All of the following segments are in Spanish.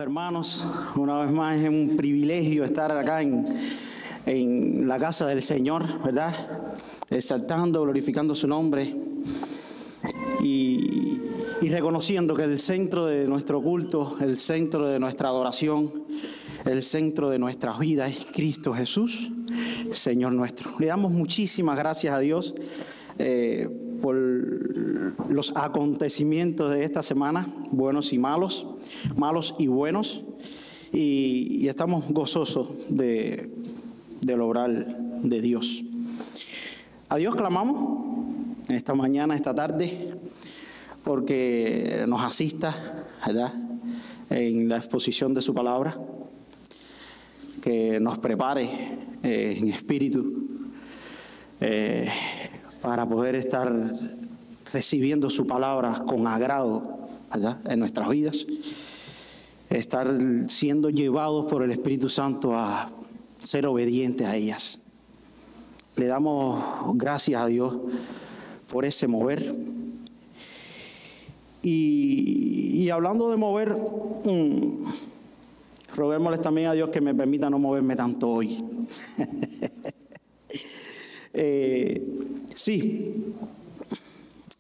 Amados hermanos, una vez más es un privilegio estar acá en la casa del Señor, ¿verdad? Exaltando, glorificando su nombre y reconociendo que el centro de nuestro culto, el centro de nuestra adoración, el centro de nuestras vidas es Cristo Jesús, Señor nuestro. Le damos muchísimas gracias a Dios por los acontecimientos de esta semana, buenos y malos, malos y buenos, y estamos gozosos del obrar de Dios. A Dios clamamos en esta mañana, esta tarde, porque nos asista, ¿verdad?, en la exposición de su palabra, que nos prepare en espíritu para poder estar recibiendo su palabra con agrado, ¿verdad?, en nuestras vidas, estar siendo llevados por el Espíritu Santo a ser obedientes a ellas. Le damos gracias a Dios por ese mover. Y hablando de mover, roguémosles también a Dios que me permita no moverme tanto hoy. Sí,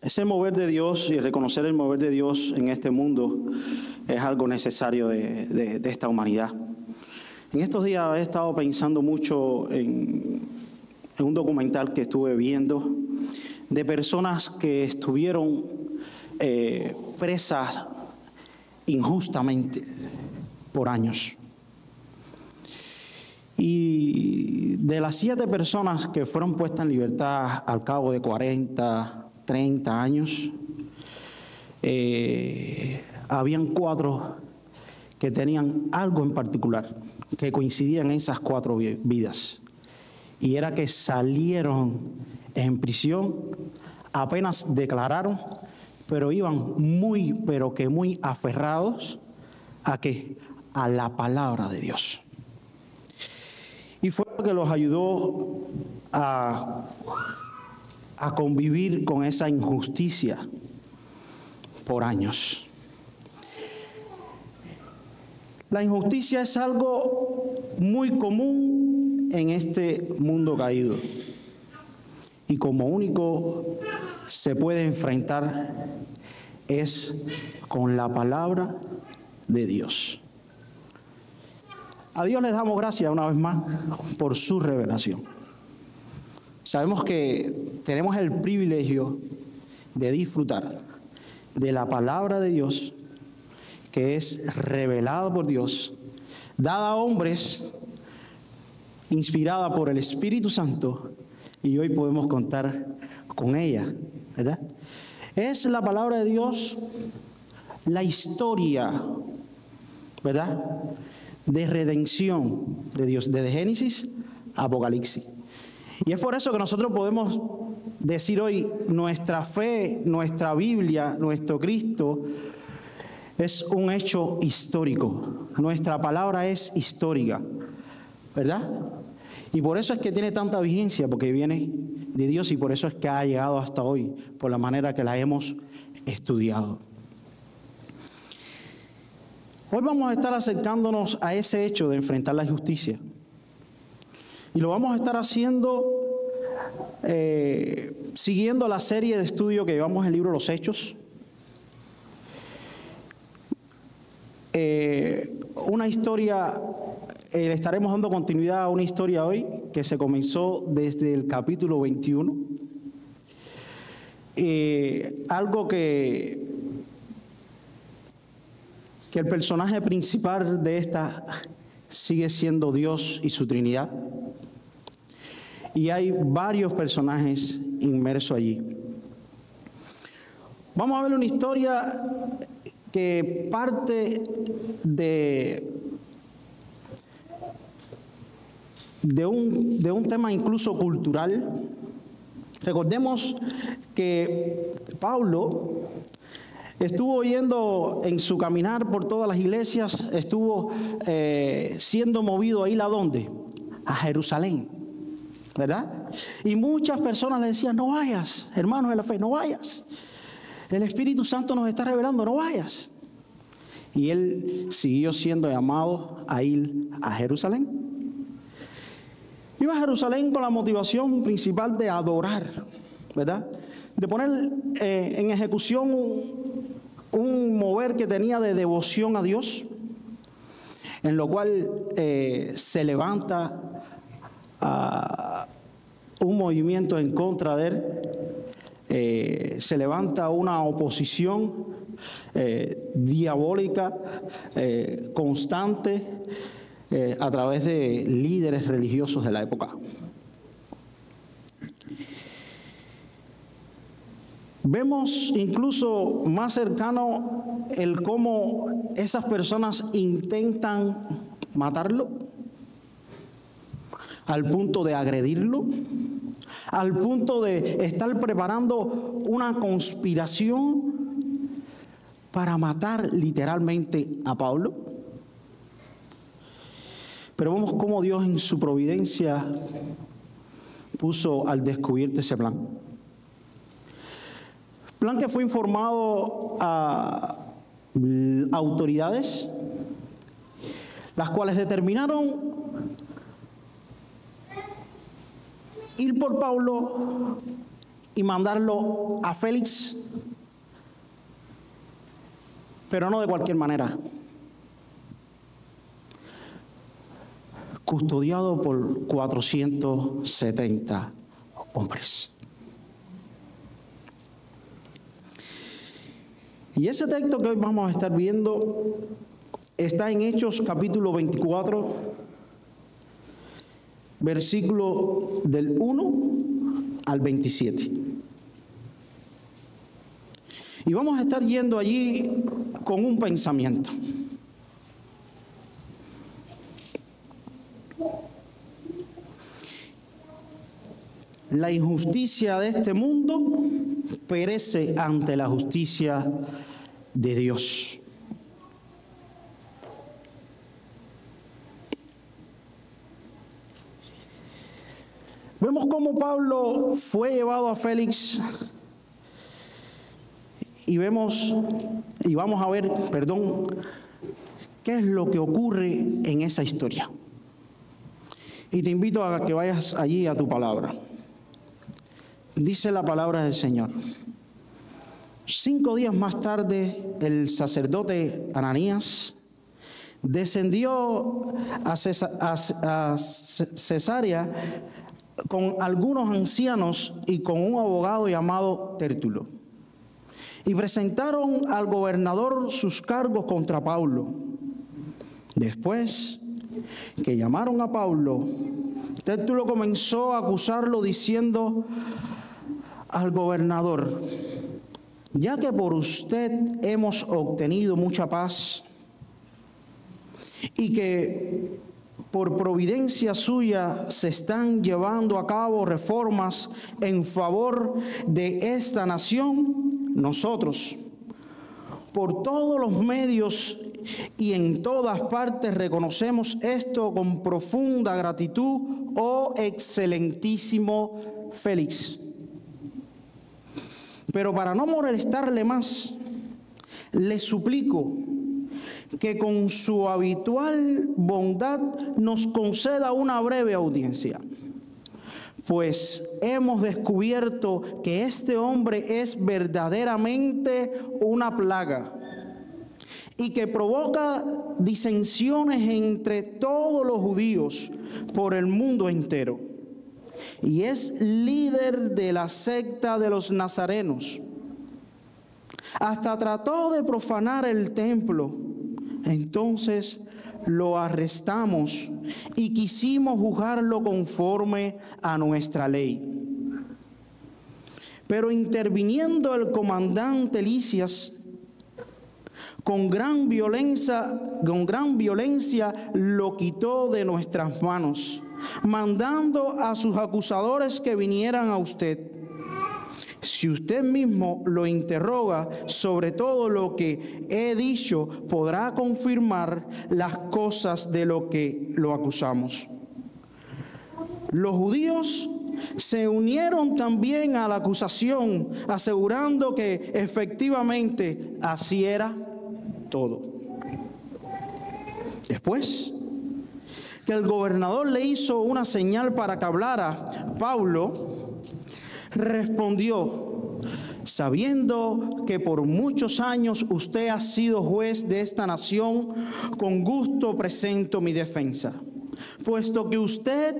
ese mover de Dios y reconocer el mover de Dios en este mundo es algo necesario de esta humanidad. En estos días he estado pensando mucho en un documental que estuve viendo de personas que estuvieron presas injustamente por años. Y de las 7 personas que fueron puestas en libertad al cabo de 40, 30 años, habían 4 que tenían algo en particular, que coincidían en esas 4 vidas. Y era que salieron en prisión, apenas declararon, pero iban pero que muy aferrados ¿a qué? A la palabra de Dios. Y fue lo que los ayudó a convivir con esa injusticia por años. La injusticia es algo muy común en este mundo caído. Y como único se puede enfrentar es con la palabra de Dios. A Dios les damos gracias una vez más por su revelación. Sabemos que tenemos el privilegio de disfrutar de la palabra de Dios, que es revelada por Dios, dada a hombres, inspirada por el Espíritu Santo, y hoy podemos contar con ella, ¿verdad? Es la palabra de Dios, la historia, ¿verdad?, de redención de Dios, desde Génesis a Apocalipsis. Y es por eso que nosotros podemos decir hoy, nuestra fe, nuestra Biblia, nuestro Cristo, es un hecho histórico. Nuestra palabra es histórica, ¿verdad? Y por eso es que tiene tanta vigencia, porque viene de Dios, y por eso es que ha llegado hasta hoy, por la manera que la hemos estudiado. Hoy vamos a estar acercándonos a ese hecho de enfrentar la injusticia. Y lo vamos a estar haciendo siguiendo la serie de estudio que llevamos en el libro Los Hechos. Una historia, le estaremos dando continuidad a una historia hoy que se comenzó desde el capítulo 21. Algo que el personaje principal de esta sigue siendo Dios y su Trinidad. Y hay varios personajes inmersos allí. Vamos a ver una historia que parte de un tema incluso cultural. Recordemos que Pablo estuvo yendo en su caminar por todas las iglesias, estuvo siendo movido a ir ¿a dónde? A Jerusalén, ¿verdad? Y muchas personas le decían, no vayas, hermanos de la fe, no vayas. El Espíritu Santo nos está revelando, no vayas. y él siguió siendo llamado a ir a Jerusalén. Iba a Jerusalén con la motivación principal de adorar, ¿verdad? De poner en ejecución un mover que tenía de devoción a Dios, en lo cual se levanta un movimiento en contra de él, se levanta una oposición diabólica, constante, a través de líderes religiosos de la época. Vemos incluso más cercano el cómo esas personas intentan matarlo, al punto de agredirlo, al punto de estar preparando una conspiración para matar literalmente a Pablo. Pero vemos cómo Dios en su providencia puso al descubierto ese plan. Plan que fue informado a autoridades, las cuales determinaron ir por Pablo y mandarlo a Félix, pero no de cualquier manera. Custodiado por 470 hombres. Y ese texto que hoy vamos a estar viendo está en Hechos capítulo 24, versículo del 1 al 27. Y vamos a estar yendo allí con un pensamiento. La injusticia de este mundo perece ante la justicia de Dios. Vemos cómo Pablo fue llevado a Félix y vamos a ver, qué es lo que ocurre en esa historia. Y te invito a que vayas allí a tu palabra. Dice la palabra del Señor. 5 días más tarde, el sacerdote Ananías descendió a Cesarea con algunos ancianos y con un abogado llamado Tértulo. Y presentaron al gobernador sus cargos contra Pablo. Después que llamaron a Pablo, Tértulo comenzó a acusarlo diciendo al gobernador: ya que por usted hemos obtenido mucha paz y que por providencia suya se están llevando a cabo reformas en favor de esta nación, nosotros, por todos los medios y en todas partes, reconocemos esto con profunda gratitud, oh excelentísimo Félix. Pero para no molestarle más, le suplico que con su habitual bondad nos conceda una breve audiencia, pues hemos descubierto que este hombre es verdaderamente una plaga y que provoca disensiones entre todos los judíos por el mundo entero. Y es líder de la secta de los nazarenos. Hasta trató de profanar el templo. Entonces lo arrestamos y quisimos juzgarlo conforme a nuestra ley. Pero interviniendo el comandante Lisias, con gran violencia lo quitó de nuestras manos, mandando a sus acusadores que vinieran a usted. Si usted mismo lo interroga sobre todo lo que he dicho, podrá confirmar las cosas de lo que lo acusamos. Los judíos se unieron también a la acusación, asegurando que efectivamente así era todo. Después que el gobernador le hizo una señal para que hablara, Pablo respondió: sabiendo que por muchos años usted ha sido juez de esta nación, con gusto presento mi defensa, puesto que usted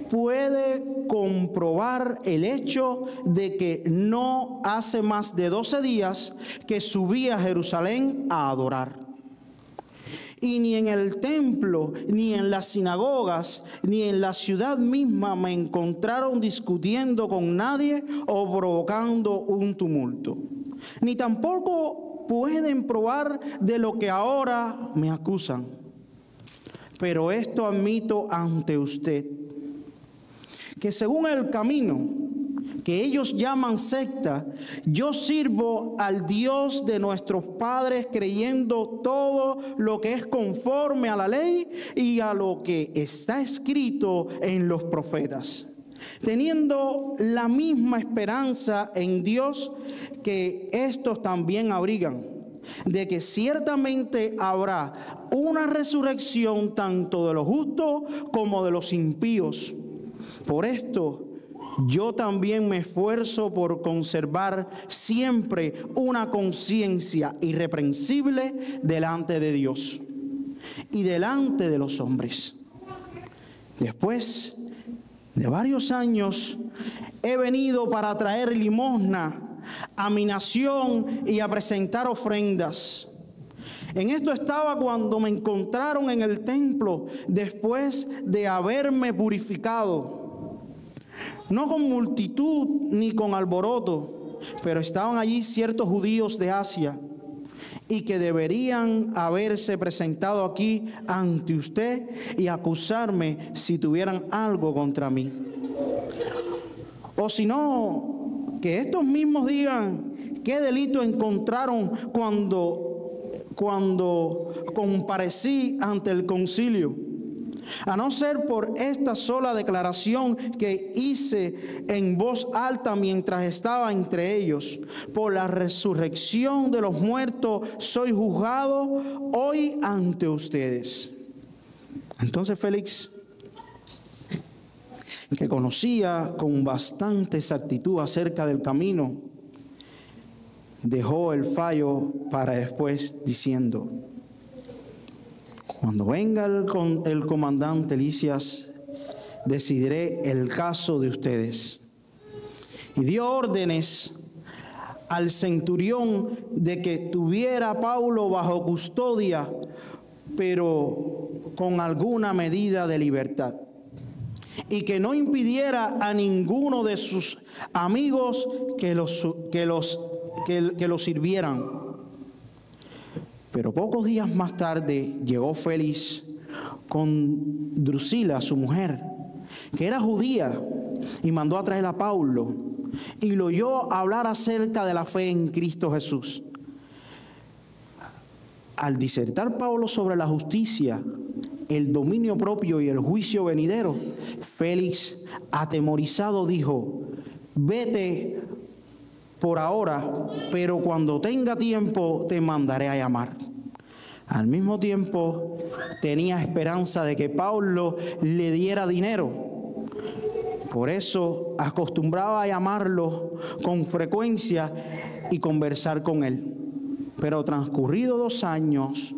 puede comprobar el hecho de que no hace más de 12 días que subí a Jerusalén a adorar. Y ni en el templo, ni en las sinagogas, ni en la ciudad misma me encontraron discutiendo con nadie o provocando un tumulto. Ni tampoco pueden probar de lo que ahora me acusan. Pero esto admito ante usted, que según el camino que ellos llaman secta, yo sirvo al Dios de nuestros padres creyendo todo lo que es conforme a la ley y a lo que está escrito en los profetas, teniendo la misma esperanza en Dios que estos también abrigan, de que ciertamente habrá una resurrección tanto de los justos como de los impíos. Por esto yo también me esfuerzo por conservar siempre una conciencia irreprensible delante de Dios y delante de los hombres. Después de varios años he venido para traer limosna a mi nación y a presentar ofrendas. En esto estaba cuando me encontraron en el templo después de haberme purificado. No con multitud ni con alboroto, pero estaban allí ciertos judíos de Asia y que deberían haberse presentado aquí ante usted y acusarme si tuvieran algo contra mí. O si no, que estos mismos digan qué delito encontraron cuando comparecí ante el concilio. A no ser por esta sola declaración que hice en voz alta mientras estaba entre ellos, por la resurrección de los muertos soy juzgado hoy ante ustedes. Entonces Félix, que conocía con bastante exactitud acerca del camino, dejó el fallo para después diciendo: cuando venga el comandante Lisias, decidiré el caso de ustedes. Y dio órdenes al centurión de que tuviera a Pablo bajo custodia, pero con alguna medida de libertad, y que no impidiera a ninguno de sus amigos que lo sirvieran. Pero pocos días más tarde llegó Félix con Drusila, su mujer, que era judía, y mandó a traer a Pablo y lo oyó hablar acerca de la fe en Cristo Jesús. Al disertar Pablo sobre la justicia, el dominio propio y el juicio venidero, Félix, atemorizado, dijo: vete por ahora, pero cuando tenga tiempo te mandaré a llamar. Al mismo tiempo, tenía esperanza de que Pablo le diera dinero. Por eso acostumbraba a llamarlo con frecuencia y conversar con él. Pero transcurridos 2 años,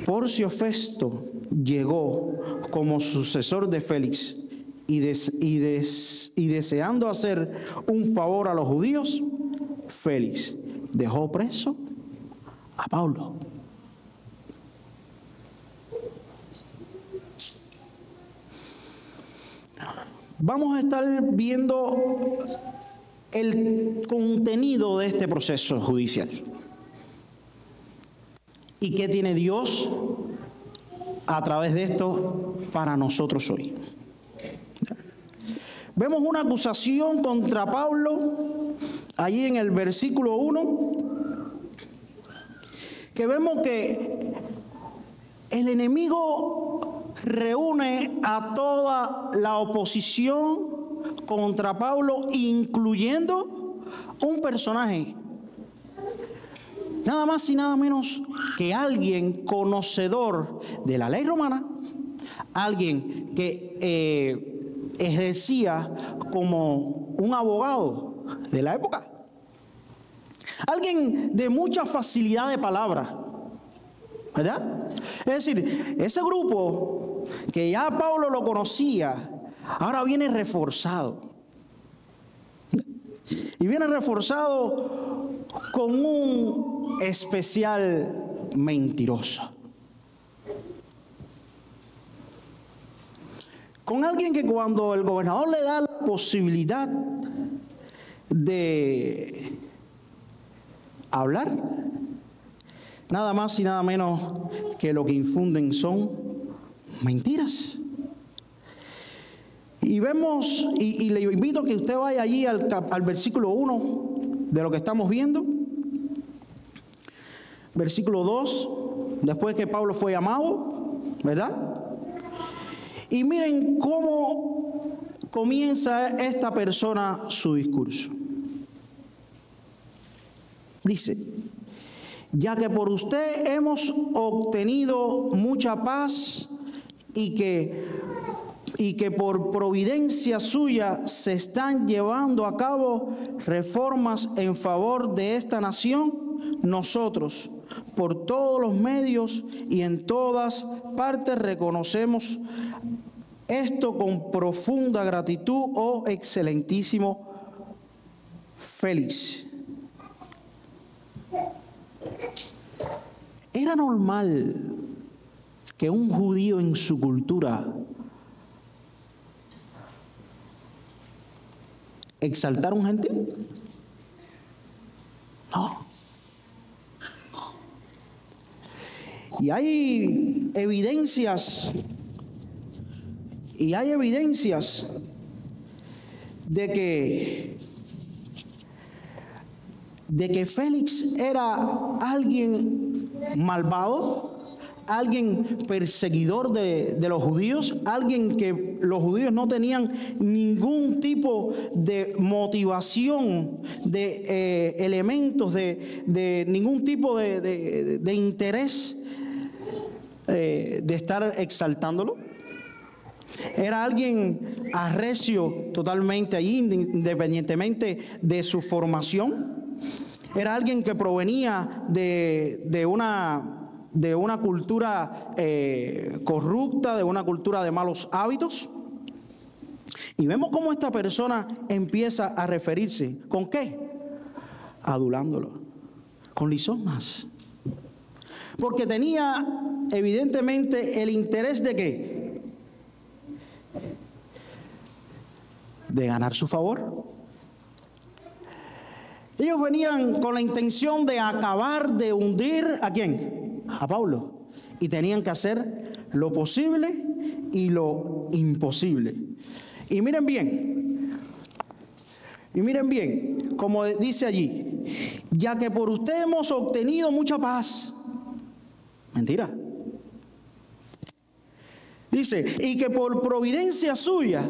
Porcio Festo llegó como sucesor de Félix y deseando hacer un favor a los judíos, Félix dejó preso a Pablo. Vamos a estar viendo el contenido de este proceso judicial. ¿Y qué tiene Dios a través de esto para nosotros hoy? Vemos una acusación contra Pablo allí en el versículo 1, que vemos que el enemigo reúne a toda la oposición contra Pablo, incluyendo un personaje nada más y nada menos que alguien conocedor de la ley romana, alguien que ejercía como un abogado de la época, alguien de mucha facilidad de palabra, ¿verdad? Es decir, ese grupo que ya Pablo lo conocía, ahora viene reforzado. Y viene reforzado con un especial mentiroso. Con alguien que cuando el gobernador le da la posibilidad de hablar, nada más y nada menos que lo que infunden son mentiras. Y vemos, y le invito a que usted vaya allí al versículo 1 de lo que estamos viendo. Versículo 2, después que Pablo fue llamado, ¿verdad? Y miren cómo comienza esta persona su discurso. Dice: ya que por usted hemos obtenido mucha paz y que por providencia suya se están llevando a cabo reformas en favor de esta nación, nosotros, por todos los medios y en todas partes, reconocemos esto con profunda gratitud, oh excelentísimo Félix. Era normal que un judío en su cultura exaltara a un gentil. No. Y hay evidencias de que Félix era alguien malvado, alguien perseguidor de los judíos, alguien que los judíos no tenían ningún tipo de motivación, de elementos, de ningún tipo de interés de estar exaltándolo. Era alguien arrecio totalmente allí, independientemente de su formación. Era alguien que provenía de una cultura corrupta, de una cultura de malos hábitos. Y vemos cómo esta persona empieza a referirse. ¿Con qué? Adulándolo. Con lisonjas. Porque tenía evidentemente el interés de ¿qué? De ganar su favor. Ellos venían con la intención de acabar, de hundir ¿a quién? A Pablo. Y tenían que hacer lo posible y lo imposible. Y miren bien, como dice allí, ya que por usted hemos obtenido mucha paz. Mentira. Dice, y que por providencia suya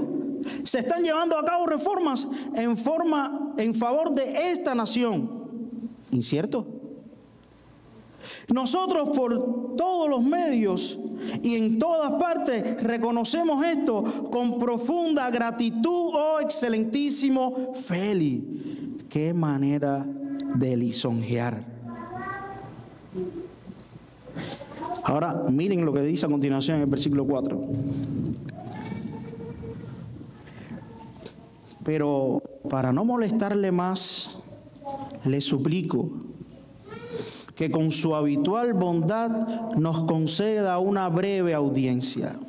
se están llevando a cabo reformas en favor de esta nación. ¿Incierto? Nosotros por todos los medios y en todas partes reconocemos esto con profunda gratitud, oh excelentísimo Félix. Qué manera de lisonjear. Ahora miren lo que dice a continuación en el versículo 4. Pero para no molestarle más, le suplico que con su habitual bondad nos conceda una breve audiencia,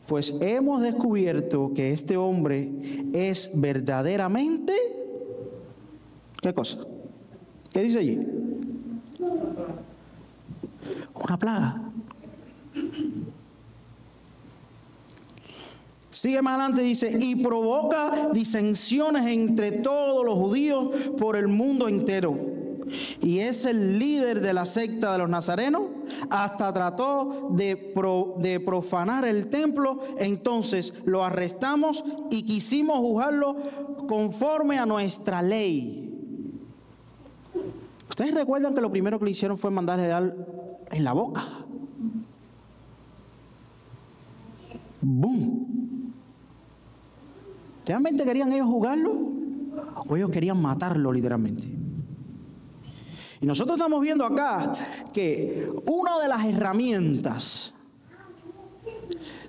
pues hemos descubierto que este hombre es verdaderamente, ¿qué cosa? ¿Qué dice allí? Una plaga. Sigue más adelante, dice, y provoca disensiones entre todos los judíos por el mundo entero. Y es el líder de la secta de los nazarenos, hasta trató de profanar el templo. Entonces lo arrestamos y quisimos juzgarlo conforme a nuestra ley. Ustedes recuerdan que lo primero que le hicieron fue mandarle dar en la boca. ¡Bum! ¿Realmente querían ellos jugarlo? ¿O ellos querían matarlo literalmente? Y nosotros estamos viendo acá que una de las herramientas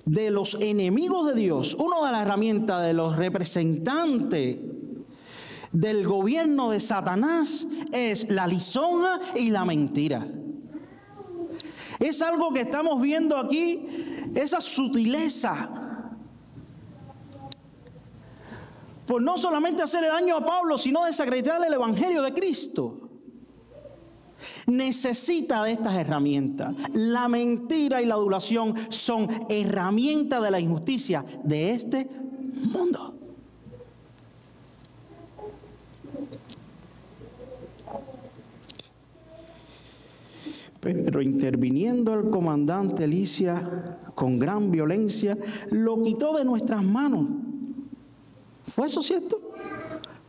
de los enemigos de Dios, una de las herramientas de los representantes del gobierno de Satanás es la lisonja y la mentira. Es algo que estamos viendo aquí, esa sutileza. Por no solamente hacerle daño a Pablo, sino desacreditarle el evangelio de Cristo. Necesita de estas herramientas. La mentira y la adulación son herramientas de la injusticia de este mundo. Pero interviniendo el comandante Lisias con gran violencia, lo quitó de nuestras manos. ¿Fue eso cierto?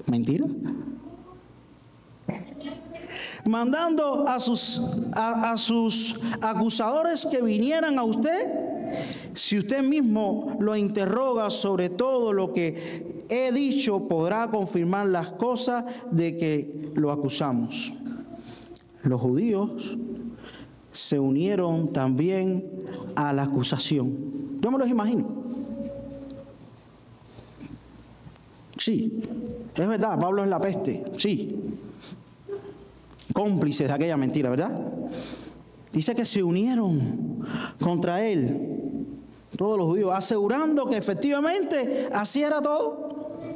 Mentira. Mandando a sus acusadores que vinieran a usted, si usted mismo lo interroga sobre todo lo que he dicho, podrá confirmar las cosas de que lo acusamos. Los judíos se unieron también a la acusación. Yo me los imagino. Sí, es verdad, Pablo es la peste, sí. Cómplices de aquella mentira, ¿verdad? Dice que se unieron contra él, todos los judíos, asegurando que efectivamente así era todo.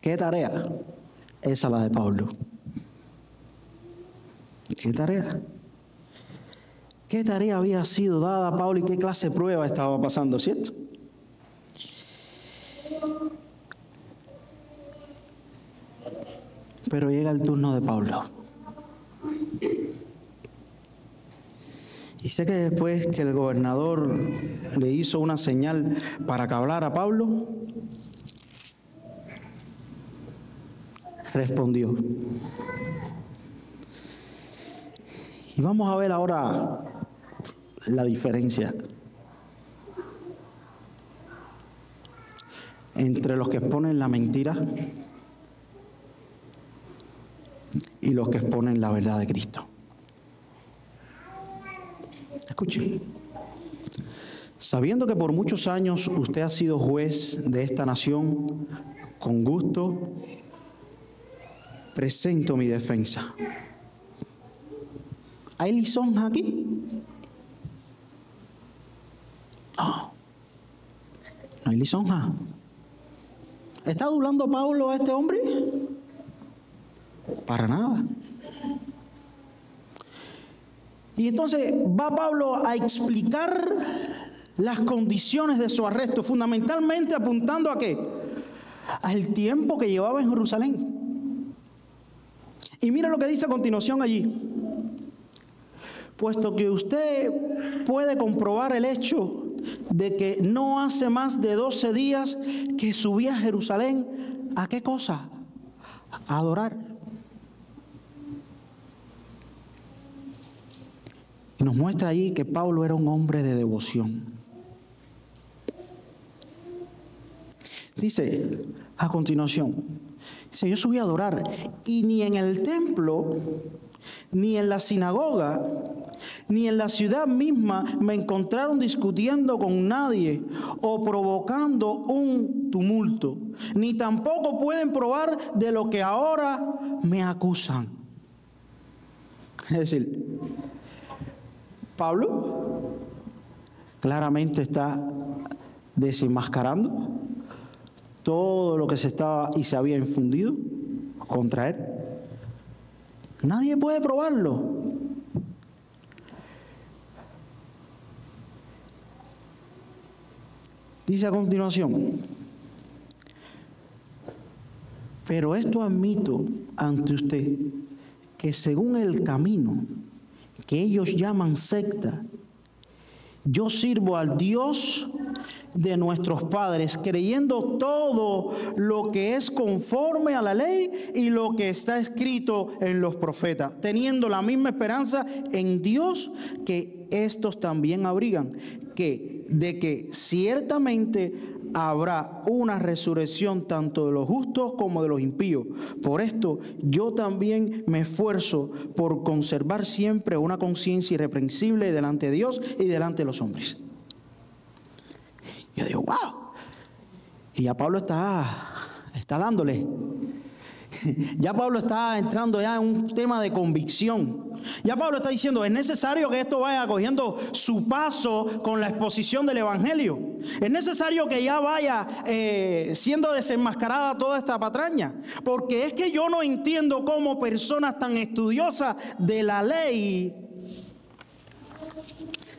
¿Qué tarea? Esa la de Pablo. ¿Qué tarea? ¿Qué tarea había sido dada a Pablo y qué clase de prueba estaba pasando, cierto? Pero llega el turno de Pablo. Y sé que después que el gobernador le hizo una señal para que hablara a Pablo, respondió. Y vamos a ver ahora la diferencia entre los que exponen la mentira y los que exponen la verdad de Cristo. Escuchen. Sabiendo que por muchos años usted ha sido juez de esta nación, con gusto presento mi defensa. ¿Hay lisonja aquí? No. No hay lisonja. ¿Está adulando Pablo a este hombre? Para nada. Y entonces va Pablo a explicar las condiciones de su arresto, fundamentalmente apuntando ¿a qué? Al tiempo que llevaba en Jerusalén. Y mira lo que dice a continuación allí. Puesto que usted puede comprobar el hecho de que no hace más de 12 días que subí a Jerusalén, ¿a qué cosa? A adorar. Y nos muestra ahí que Pablo era un hombre de devoción. Dice a continuación, dice, yo subí a adorar y ni en el templo, ni en la sinagoga, ni en la ciudad misma me encontraron discutiendo con nadie o provocando un tumulto, ni tampoco pueden probar de lo que ahora me acusan. Es decir, Pablo claramente está desenmascarando todo lo que se estaba y se había infundido contra él. Nadie puede probarlo. Dice a continuación, pero esto admito ante usted, que según el camino que ellos llaman secta, yo sirvo al Dios de nuestros padres, creyendo todo lo que es conforme a la ley y lo que está escrito en los profetas, teniendo la misma esperanza en Dios que estos también abrigan, de que ciertamente habrá una resurrección tanto de los justos como de los impíos. Por esto yo también me esfuerzo por conservar siempre una conciencia irreprensible delante de Dios y delante de los hombres. Yo digo, wow. Y ya Pablo está dándole. Ya Pablo está entrando ya en un tema de convicción. Ya Pablo está diciendo, es necesario que esto vaya cogiendo su paso con la exposición del Evangelio. Es necesario que ya vaya siendo desenmascarada toda esta patraña. Porque es que yo no entiendo cómo personas tan estudiosas de la ley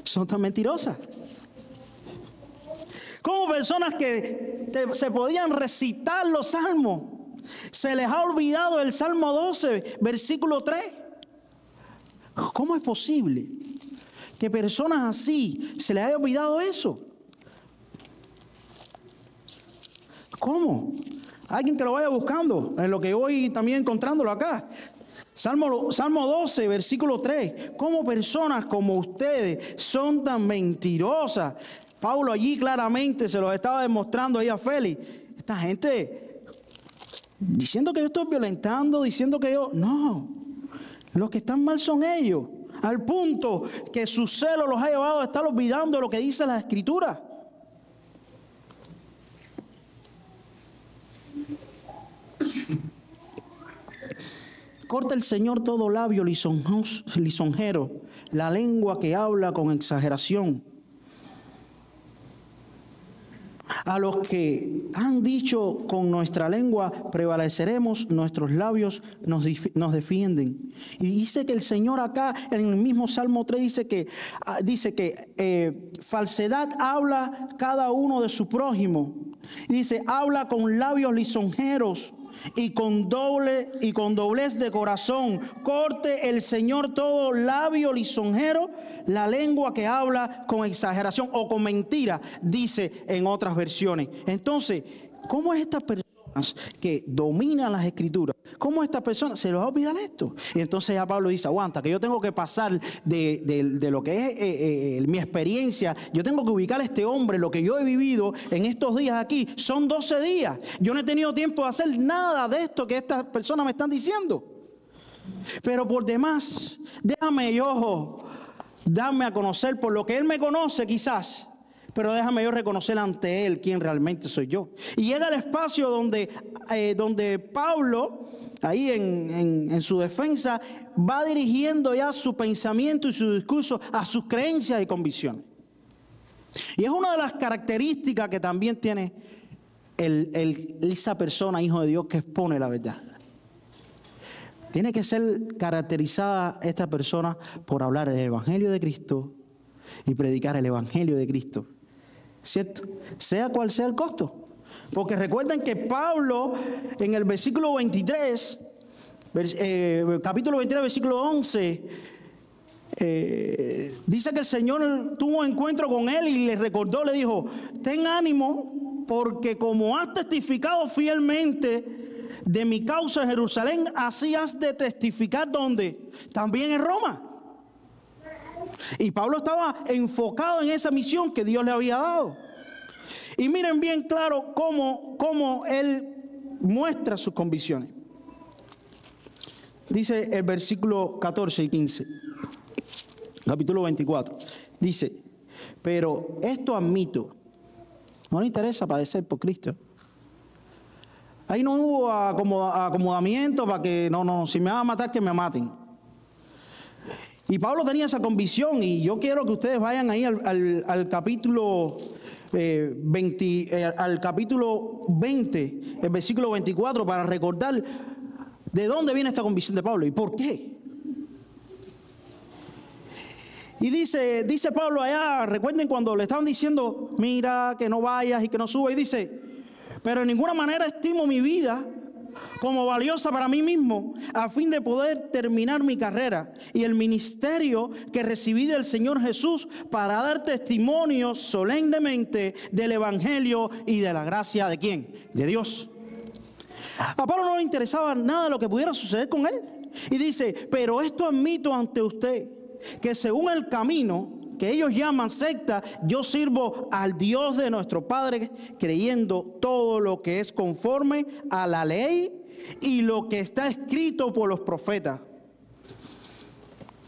son tan mentirosas. Como personas que se podían recitar los salmos, se les ha olvidado el Salmo 12, versículo 3. ¿Cómo es posible que personas así se les haya olvidado eso? ¿Cómo? Alguien que lo vaya buscando, en lo que voy también encontrándolo acá. Salmo 12, versículo 3. ¿Cómo personas como ustedes son tan mentirosas? Pablo allí claramente se los estaba demostrando ahí a Félix. Esta gente diciendo que yo estoy violentando, diciendo que yo... No, los que están mal son ellos. Al punto que su celo los ha llevado a estar olvidando lo que dice la Escritura. Corta el Señor todo labio lisonjero, la lengua que habla con exageración. A los que han dicho con nuestra lengua prevaleceremos, nuestros labios nos defienden. Y dice que el Señor acá en el mismo Salmo 3 dice que falsedad habla cada uno de su prójimo. Y dice, habla con labios lisonjeros y con doblez de corazón. Corte el Señor todo labio lisonjero, la lengua que habla con exageración o con mentira, dice en otras versiones. Entonces, ¿cómo es estas personas que dominan las Escrituras? ¿Cómo estas personas se les va a olvidar esto? Y entonces ya Pablo dice, aguanta, que yo tengo que pasar de lo que es mi experiencia. Yo tengo que ubicar a este hombre, lo que yo he vivido en estos días aquí. Son 12 días. Yo no he tenido tiempo de hacer nada de esto que estas personas me están diciendo. Pero por demás, déjame yo darme a conocer por lo que él me conoce quizás. Pero déjame yo reconocer ante él quién realmente soy yo. Y llega al espacio donde Pablo, ahí en su defensa, va dirigiendo ya su pensamiento y su discurso a sus creencias y convicciones. Y es una de las características que también tiene esa persona, hijo de Dios, que expone la verdad. Tiene que ser caracterizada esta persona por hablar el Evangelio de Cristo y predicar el Evangelio de Cristo. ¿Cierto? Sea cual sea el costo. Porque recuerden que Pablo en el versículo 23, capítulo 23, versículo 11, dice que el Señor tuvo un encuentro con él y le recordó, le dijo, ten ánimo porque como has testificado fielmente de mi causa en Jerusalén, así has de testificar ¿dónde? También en Roma. Y Pablo estaba enfocado en esa misión que Dios le había dado. Y miren bien claro cómo él muestra sus convicciones. Dice el versículo 14 y 15, capítulo 24. Dice, pero esto admito, no le interesa padecer por Cristo. Ahí no hubo acomodamiento para que, si me van a matar, que me maten. Y Pablo tenía esa convicción y yo quiero que ustedes vayan ahí al capítulo 20, el versículo 24, para recordar de dónde viene esta convicción de Pablo y por qué. Y dice Pablo allá, recuerden cuando le estaban diciendo, mira, que no vayas y que no subas, y dice, pero en ninguna manera estimo mi vida como valiosa para mí mismo, a fin de poder terminar mi carrera y el ministerio que recibí del Señor Jesús para dar testimonio solemnemente del Evangelio y de la gracia ¿de quién? De Dios. A Pablo no le interesaba nada de lo que pudiera suceder con él. Y dice, pero esto admito ante usted, que según el camino que ellos llaman secta, yo sirvo al Dios de nuestro Padre, creyendo todo lo que es conforme a la ley y lo que está escrito por los profetas,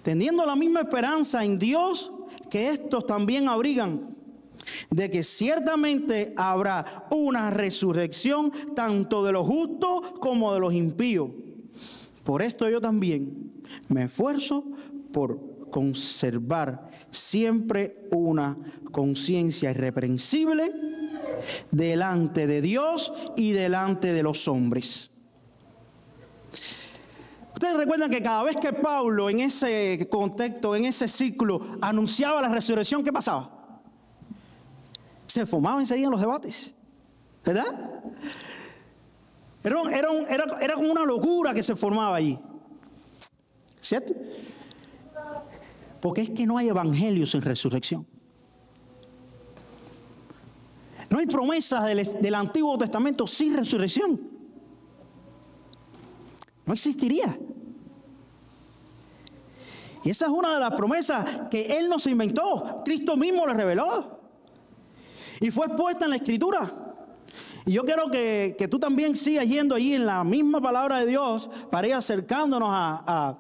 teniendo la misma esperanza en Dios que estos también abrigan, de que ciertamente habrá una resurrección tanto de los justos como de los impíos. Por esto yo también me esfuerzo por conservar siempre una conciencia irreprensible delante de Dios y delante de los hombres. Ustedes recuerdan que cada vez que Pablo en ese contexto, en ese ciclo, anunciaba la resurrección, ¿qué pasaba? Se formaban enseguida los debates, ¿verdad? Era como una locura que se formaba allí, ¿cierto? Porque es que no hay evangelio sin resurrección. No hay promesas del Antiguo Testamento sin resurrección. No existiría. Y esa es una de las promesas que Él no se inventó. Cristo mismo le reveló. Y fue expuesta en la Escritura. Y yo quiero que tú también sigas yendo allí en la misma palabra de Dios para ir acercándonos a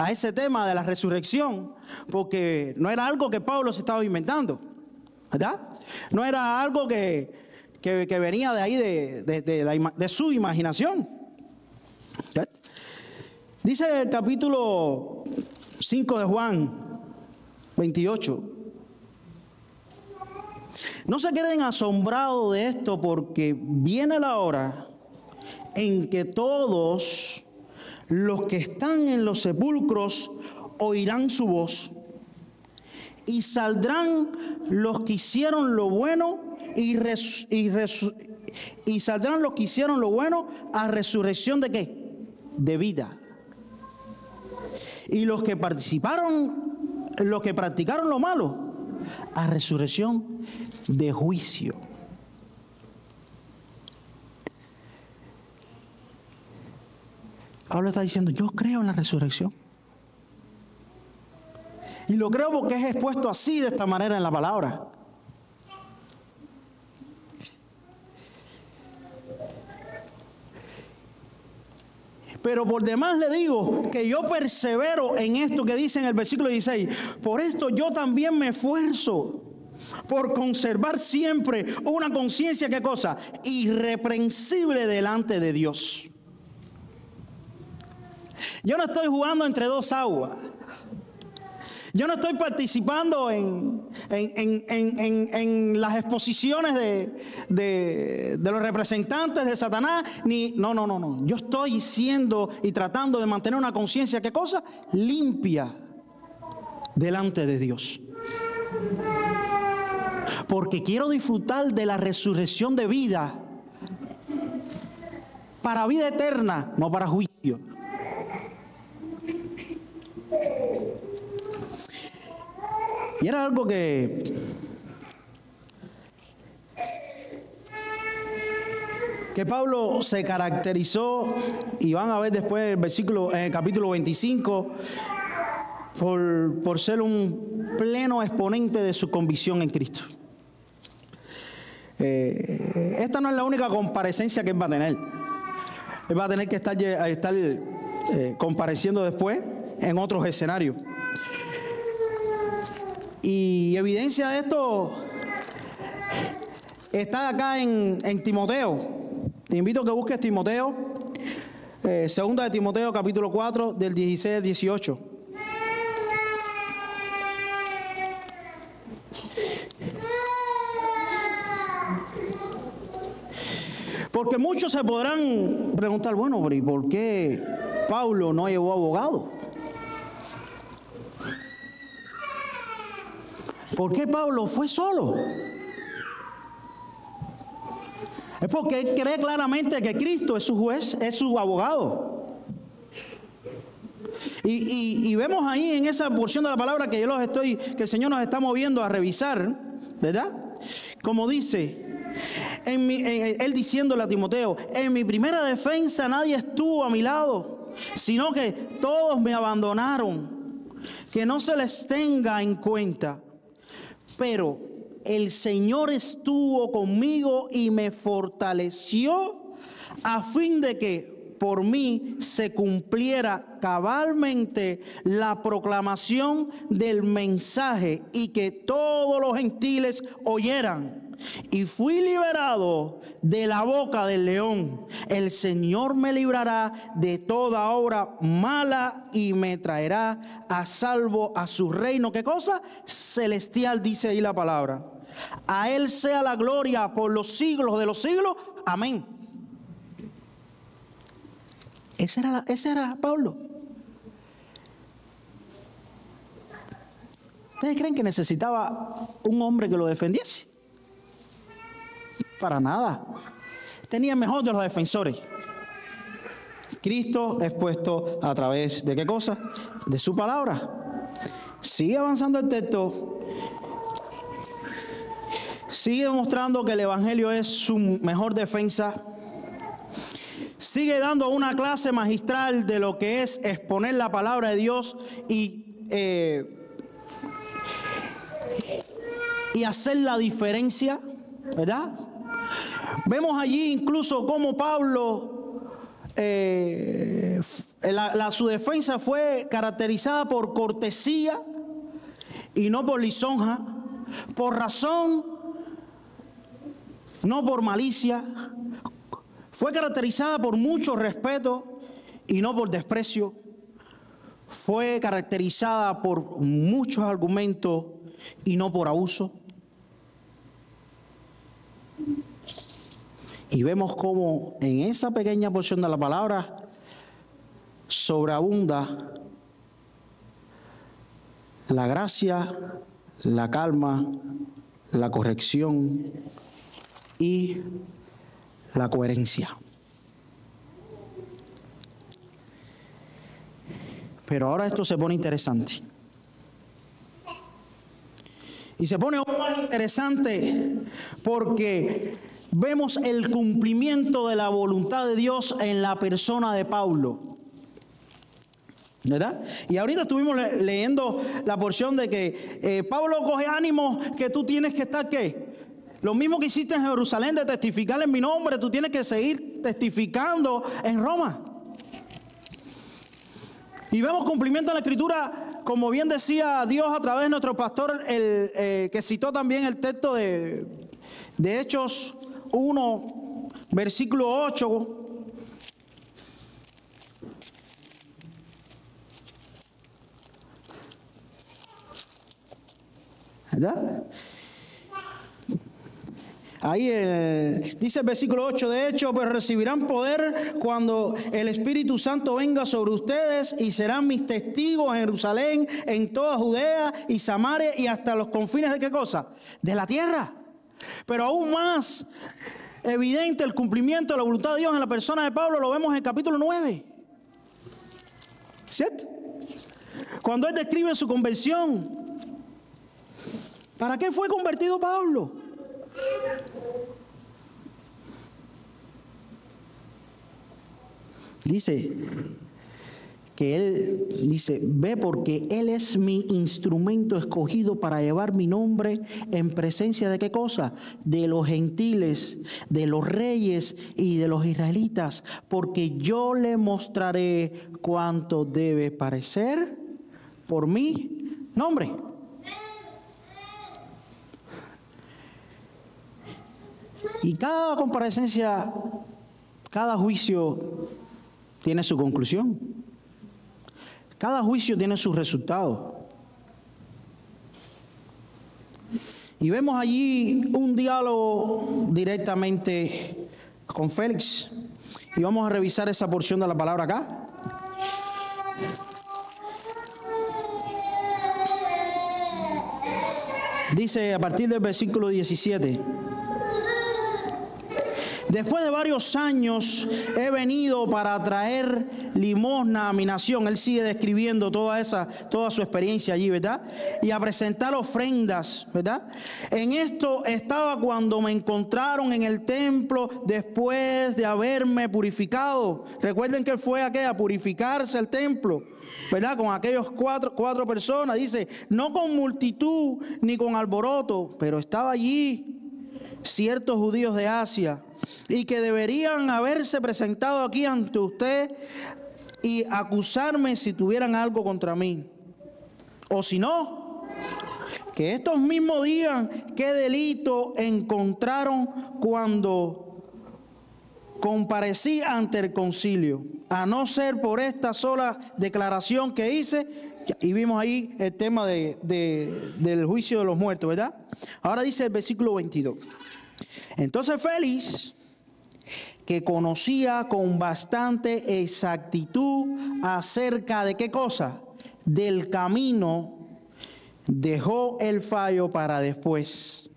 ese tema de la resurrección, porque no era algo que Pablo se estaba inventando, ¿verdad? No era algo que venía de ahí de su imaginación. ¿Sí? Dice el capítulo 5 de Juan 28. No se queden asombrados de esto, porque viene la hora en que todos los que están en los sepulcros oirán su voz, y saldrán los que hicieron lo bueno y saldrán los que hicieron lo bueno a resurrección ¿de qué? De vida. Y los que practicaron lo malo a resurrección de juicio. Pablo está diciendo, yo creo en la resurrección. Y lo creo porque es expuesto así, de esta manera, en la palabra. Pero por demás le digo que yo persevero en esto que dice en el versículo 16. Por esto yo también me esfuerzo por conservar siempre una conciencia, ¿qué cosa? Irreprensible delante de Dios. Yo no estoy jugando entre dos aguas. Yo no estoy participando en las exposiciones de los representantes de Satanás, no. Yo estoy siendo y tratando de mantener una conciencia, ¿qué cosa? Limpia delante de Dios. Porque quiero disfrutar de la resurrección de vida para vida eterna, no para juicio. Y era algo que Pablo se caracterizó, y van a ver después en el capítulo 25, por ser un pleno exponente de su convicción en Cristo. Esta no es la única comparecencia que él va a tener. Él va a tener que estar compareciendo después en otros escenarios. Y evidencia de esto está acá en Timoteo. Te invito a que busques Timoteo, segunda de Timoteo, capítulo 4, del 16 al 18. Porque muchos se podrán preguntar, bueno, pero ¿y por qué Pablo no llevó abogado? ¿Por qué Pablo fue solo? Es porque él cree claramente que Cristo es su juez, es su abogado. Y vemos ahí en esa porción de la palabra que que el Señor nos está moviendo a revisar, ¿verdad? Como dice, él diciéndole a Timoteo: en mi primera defensa nadie estuvo a mi lado, sino que todos me abandonaron. Que no se les tenga en cuenta. Pero el Señor estuvo conmigo y me fortaleció a fin de que por mí se cumpliera cabalmente la proclamación del mensaje y que todos los gentiles oyeran. Y fui liberado de la boca del león. El Señor me librará de toda obra mala y me traerá a salvo a su reino. ¿Qué cosa? Celestial, dice ahí la palabra. A Él sea la gloria por los siglos de los siglos. Amén. Ese era Pablo. ¿Ustedes creen que necesitaba un hombre que lo defendiese? Para nada. Tenía el mejor de los defensores. Cristo expuesto a través de ¿qué cosa? De su palabra. Sigue avanzando el texto. Sigue mostrando que el evangelio es su mejor defensa. Sigue dando una clase magistral de lo que es exponer la palabra de Dios y hacer la diferencia, ¿verdad? Vemos allí incluso cómo Pablo, su defensa fue caracterizada por cortesía y no por lisonja, por razón, no por malicia. Fue caracterizada por mucho respeto y no por desprecio. Fue caracterizada por muchos argumentos y no por abuso. Y vemos cómo en esa pequeña porción de la palabra sobreabunda la gracia, la calma, la corrección y la coherencia. Pero ahora esto se pone interesante. Y se pone aún más interesante porque vemos el cumplimiento de la voluntad de Dios en la persona de Pablo, ¿verdad? Y ahorita estuvimos leyendo la porción de que Pablo coge ánimo que tú tienes que estar, ¿qué? Lo mismo que hiciste en Jerusalén de testificar en mi nombre, tú tienes que seguir testificando en Roma. Y vemos cumplimiento en la Escritura, como bien decía Dios a través de nuestro pastor, que citó también el texto de Hechos 1, versículo 8. ¿Verdad? Ahí dice el versículo 8, de hecho, pues recibirán poder cuando el Espíritu Santo venga sobre ustedes y serán mis testigos en Jerusalén, en toda Judea y Samaria y hasta los confines de ¿qué cosa? De la tierra. Pero aún más evidente el cumplimiento de la voluntad de Dios en la persona de Pablo lo vemos en el capítulo 9. ¿Cierto? Cuando él describe su conversión. ¿Para qué fue convertido Pablo? Dice que él dice, ve porque él es mi instrumento escogido para llevar mi nombre en presencia de ¿qué cosa? De los gentiles, de los reyes y de los israelitas, porque yo le mostraré cuánto debe parecer por mi nombre. Y cada comparecencia, cada juicio tiene su conclusión. Cada juicio tiene su resultado. Y vemos allí un diálogo directamente con Félix. Y vamos a revisar esa porción de la palabra acá. Dice a partir del versículo 17. después de varios años he venido para traer limosna a mi nación. Él sigue describiendo toda su experiencia allí, ¿verdad? Y a presentar ofrendas, ¿verdad? En esto estaba cuando me encontraron en el templo después de haberme purificado. Recuerden que él fue a purificarse al templo, ¿verdad? Con aquellos cuatro personas. Dice, no con multitud ni con alboroto, pero estaba allí ciertos judíos de Asia y que deberían haberse presentado aquí ante usted y acusarme si tuvieran algo contra mí. O si no, que estos mismos digan qué delito encontraron cuando comparecí ante el concilio, a no ser por esta sola declaración que hice. Y vimos ahí el tema del juicio de los muertos, ¿verdad? Ahora dice el versículo 22. Entonces Félix, que conocía con bastante exactitud acerca de qué cosa, del camino, dejó el fallo para después,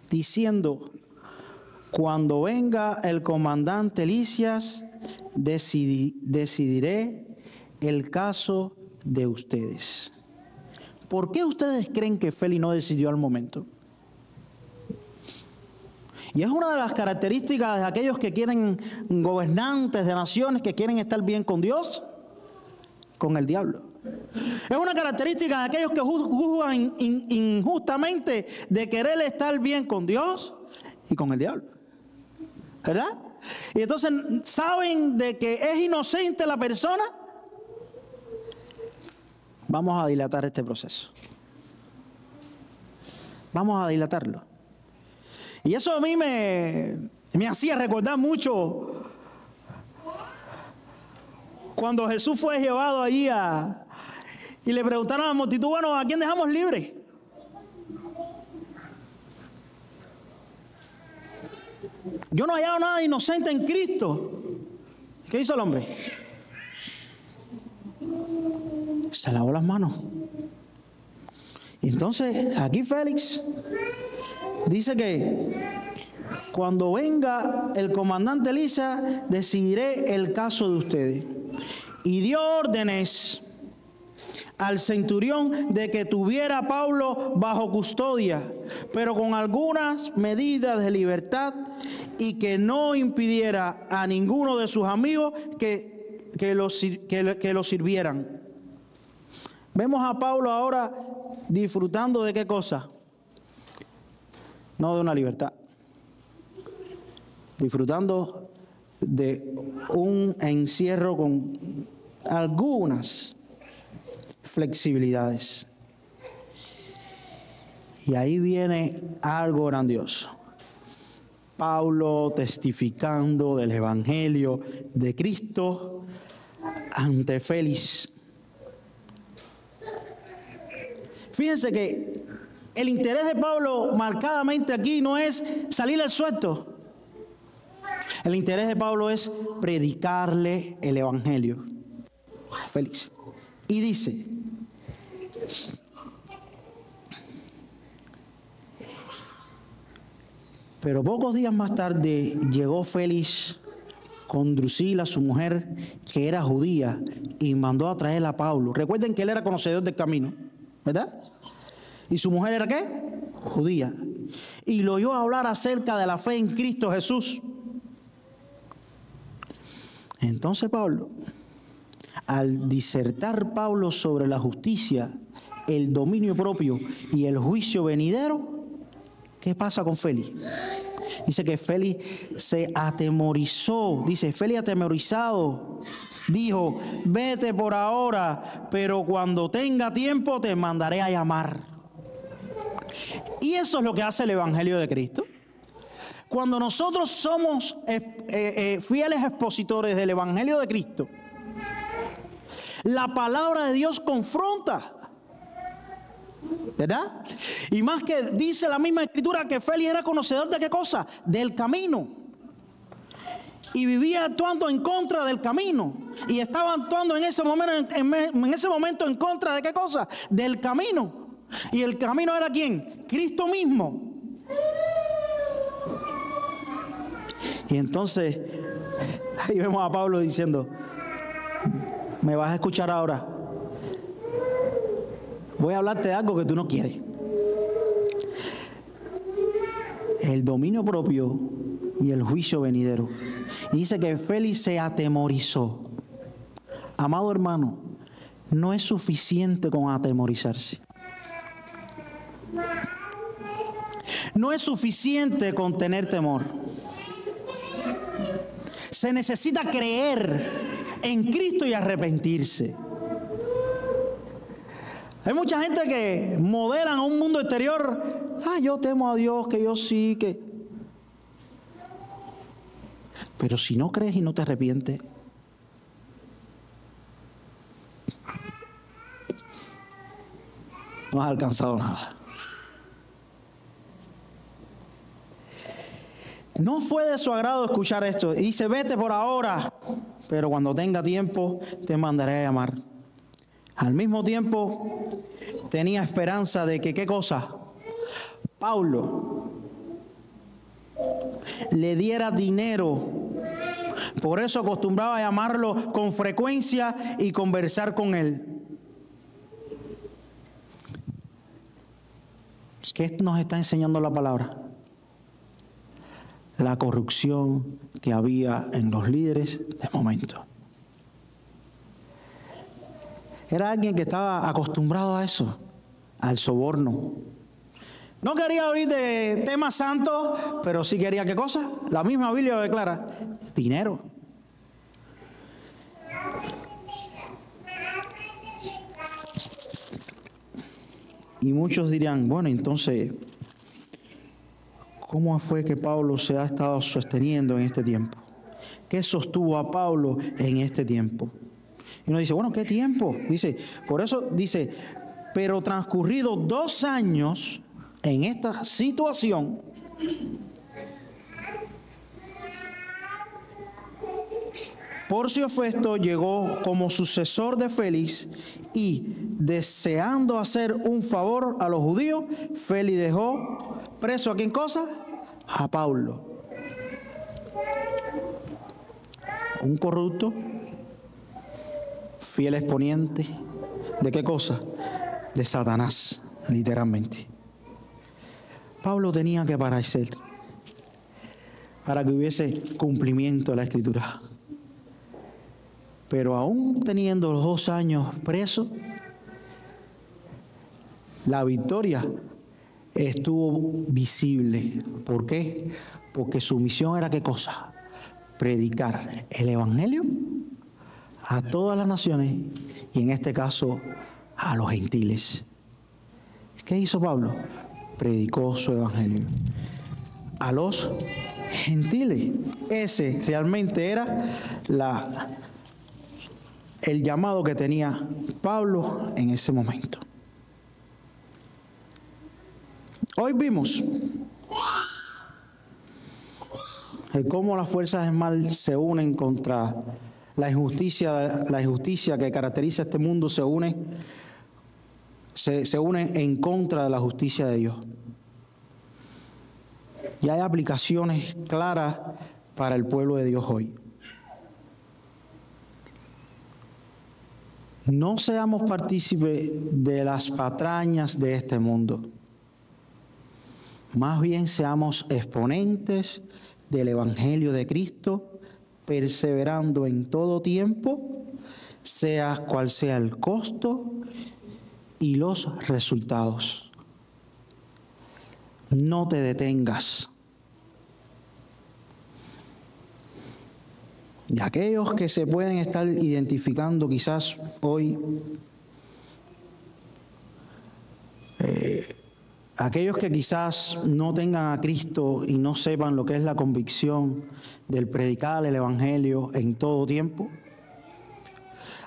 diciendo, cuando venga el comandante Lisias, decidiré el caso de ustedes. ¿Por qué ustedes creen que Félix no decidió al momento? Y es una de las características de aquellos que quieren gobernantes de naciones, que quieren estar bien con Dios, con el diablo. Es una característica de aquellos que juzgan injustamente de querer estar bien con Dios y con el diablo, ¿verdad? Y entonces saben de que es inocente la persona. Vamos a dilatar este proceso. Vamos a dilatarlo. Y eso a mí me hacía recordar mucho cuando Jesús fue llevado allí y le preguntaron a la multitud, bueno, ¿a quién dejamos libre? Yo no he hallado nada inocente en Cristo. ¿Qué hizo el hombre? Se lavó las manos. Y entonces aquí Félix dice que cuando venga el comandante Lisias, decidiré el caso de ustedes. Y dio órdenes al centurión de que tuviera a Pablo bajo custodia, pero con algunas medidas de libertad, y que no impidiera a ninguno de sus amigos que lo sirvieran. Vemos a Pablo ahora disfrutando de qué cosa. No de una libertad. Disfrutando de un encierro con algunas flexibilidades. Y ahí viene algo grandioso. Pablo testificando del evangelio de Cristo ante Félix. Fíjense que el interés de Pablo marcadamente aquí no es salir al suelto. El interés de Pablo es predicarle el evangelio a Félix. Y dice, pero pocos días más tarde llegó Félix con Drusila, su mujer, que era judía, y mandó a traer a Pablo. Recuerden que él era conocedor del camino, ¿verdad? ¿Y su mujer era qué? Judía. Y lo oyó hablar acerca de la fe en Cristo Jesús. Entonces Pablo, al disertar Pablo sobre la justicia, el dominio propio y el juicio venidero, ¿qué pasa con Félix? Dice que Félix se atemorizó. Dice, Félix atemorizado dijo, vete por ahora, pero cuando tenga tiempo te mandaré a llamar. Y eso es lo que hace el Evangelio de Cristo. Cuando nosotros somos fieles expositores del Evangelio de Cristo, la palabra de Dios confronta, ¿verdad? Y más que dice la misma Escritura que Félix era conocedor de qué cosa, del camino, y vivía actuando en contra del camino, y estaba actuando en ese momento en contra de qué cosa, del camino. Y el camino era ¿quién? Cristo mismo. Y entonces ahí vemos a Pablo diciendo, me vas a escuchar ahora. Voy a hablarte de algo que tú no quieres. El dominio propio y el juicio venidero. Y dice que Félix se atemorizó. Amado hermano, no es suficiente con atemorizarse. No es suficiente con tener temor. Se necesita creer en Cristo y arrepentirse. Hay mucha gente que modelan a un mundo exterior. Yo temo a Dios, que yo sí, que... Pero si no crees y no te arrepientes, no has alcanzado nada. No fue de su agrado escuchar esto. Y dice, vete por ahora, pero cuando tenga tiempo te mandaré a llamar. Al mismo tiempo tenía esperanza de que, ¿qué cosa? Pablo le diera dinero. Por eso acostumbraba a llamarlo con frecuencia y conversar con él. ¿Qué nos está enseñando la palabra? La corrupción que había en los líderes de momento. Era alguien que estaba acostumbrado a eso, al soborno. No quería oír de temas santos, pero sí quería, ¿qué cosa? La misma Biblia lo declara, dinero. Y muchos dirán, bueno, entonces, ¿cómo fue que Pablo se ha estado sosteniendo en este tiempo? ¿Qué sostuvo a Pablo en este tiempo? Y uno dice, bueno, ¿qué tiempo? Dice, por eso dice, pero transcurridos 2 años en esta situación, Porcio Festo llegó como sucesor de Félix y, deseando hacer un favor a los judíos, Félix dejó preso, ¿a quién cosa? A Pablo. Un corrupto, fiel exponente, ¿de qué cosa? De Satanás, literalmente. Pablo tenía que aparecer para que hubiese cumplimiento de la Escritura. Pero aún teniendo los 2 años preso, la victoria estuvo visible. ¿Por qué? Porque su misión era ¿qué cosa? Predicar el Evangelio a todas las naciones y en este caso a los gentiles. ¿Qué hizo Pablo? Predicó su Evangelio a los gentiles. Ese realmente era el llamado que tenía Pablo en ese momento. Hoy vimos cómo las fuerzas del mal se unen contra la injusticia que caracteriza este mundo, se une en contra de la justicia de Dios. Y hay aplicaciones claras para el pueblo de Dios hoy. No seamos partícipes de las patrañas de este mundo. Más bien seamos exponentes del Evangelio de Cristo, perseverando en todo tiempo, sea cual sea el costo y los resultados. No te detengas. Y aquellos que se pueden estar identificando quizás hoy, aquellos que quizás no tengan a Cristo y no sepan lo que es la convicción del predicar el Evangelio en todo tiempo,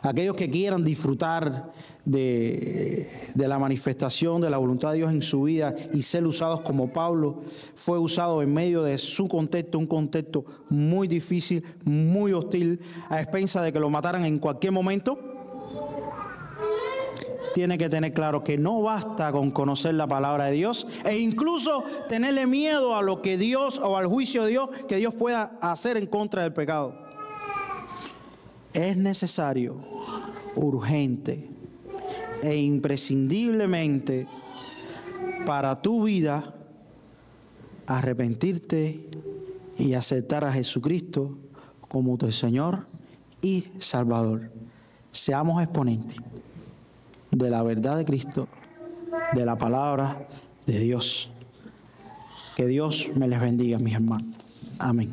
aquellos que quieran disfrutar de la manifestación de la voluntad de Dios en su vida y ser usados como Pablo fue usado en medio de su contexto, un contexto muy difícil, muy hostil, a expensas de que lo mataran en cualquier momento. tiene que tener claro que no basta con conocer la palabra de Dios e incluso tenerle miedo a lo que Dios o al juicio de Dios que Dios pueda hacer en contra del pecado. Es necesario, urgente e imprescindiblemente para tu vida arrepentirte y aceptar a Jesucristo como tu Señor y Salvador. Seamos exponentes de la verdad de Cristo, de la palabra de Dios. Que Dios me les bendiga, mis hermanos. Amén.